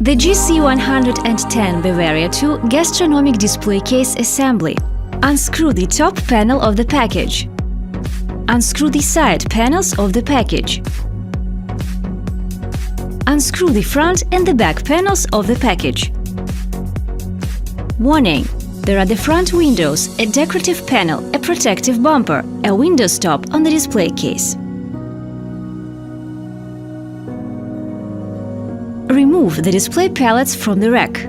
The GC110 Bavaria 2 gastronomic display case assembly. Unscrew the top panel of the package. Unscrew the side panels of the package. Unscrew the front and the back panels of the package. Warning! There are the front windows, a decorative panel, a protective bumper, a window stop on the display case. Remove the display pallets from the rack.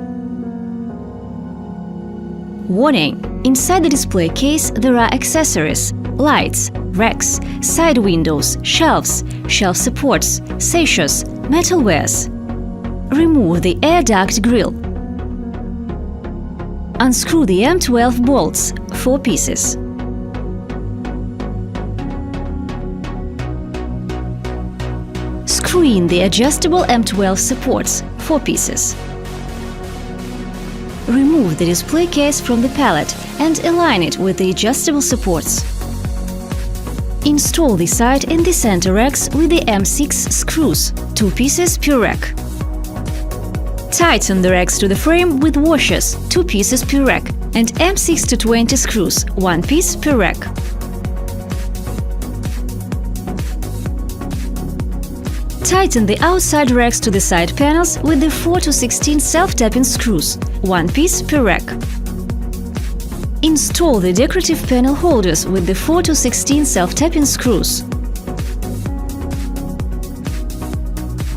Warning! Inside the display case there are accessories, lights, racks, side windows, shelves, shelf supports, sachets, metalwares. Remove the air duct grille. Unscrew the M12 bolts, 4 pieces. Screw in the adjustable M12 supports, 4 pieces. Remove the display case from the pallet and align it with the adjustable supports. Install the side and the center racks with the M6 screws, 2 pieces per rack. Tighten the racks to the frame with washers, 2 pieces per rack, and M6 to 20 screws, 1 piece per rack. Tighten the outside racks to the side panels with the 4 to 16 self-tapping screws, 1 piece per rack. Install the decorative panel holders with the 4 to 16 self-tapping screws.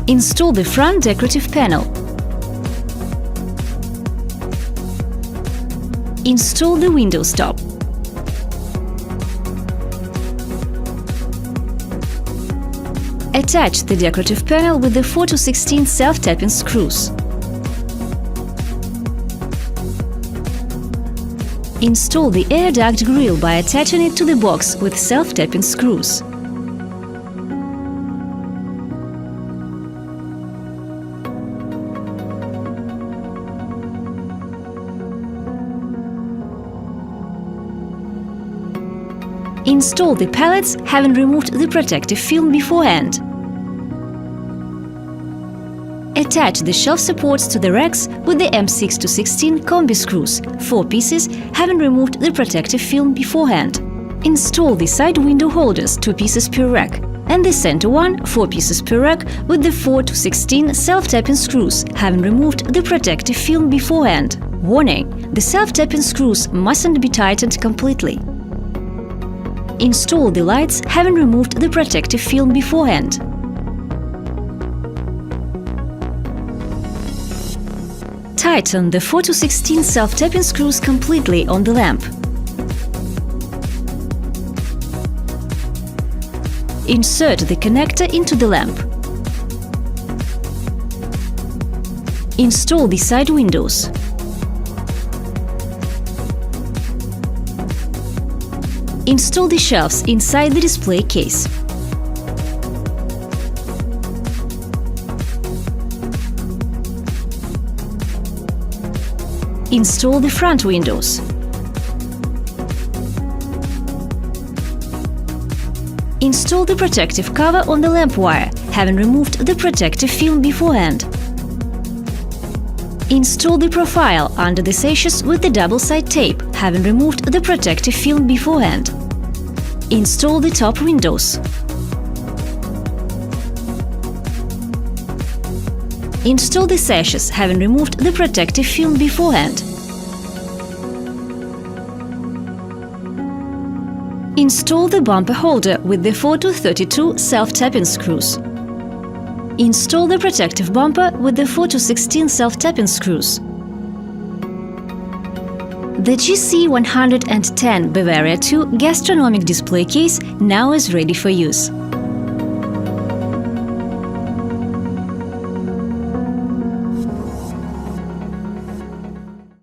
Install the front decorative panel. Install the window stop. Attach the decorative panel with the 4 to 16 self-tapping screws. Install the air duct grille by attaching it to the box with self-tapping screws. Install the pallets, having removed the protective film beforehand. Attach the shelf supports to the racks with the M6 to 16 combi screws, 4 pieces, having removed the protective film beforehand. Install the side window holders, 2 pieces per rack, and the center one, 4 pieces per rack, with the 4 to 16 self-tapping screws, having removed the protective film beforehand. Warning! The self-tapping screws mustn't be tightened completely. Install the lights, having removed the protective film beforehand. Tighten the 4 to 16 self-tapping screws completely on the lamp. Insert the connector into the lamp. Install the side windows. Install the shelves inside the display case. Install the front windows. Install the protective cover on the lamp wire, having removed the protective film beforehand. Install the profile under the sachets with the double-side tape, having removed the protective film beforehand. Install the top windows. Install the sachets, having removed the protective film beforehand. Install the bumper holder with the 4 to 32 self-tapping screws. Install the protective bumper with the 4 to 16 self-tapping screws. The GC110 Bavaria 2 gastronomic display case now is ready for use.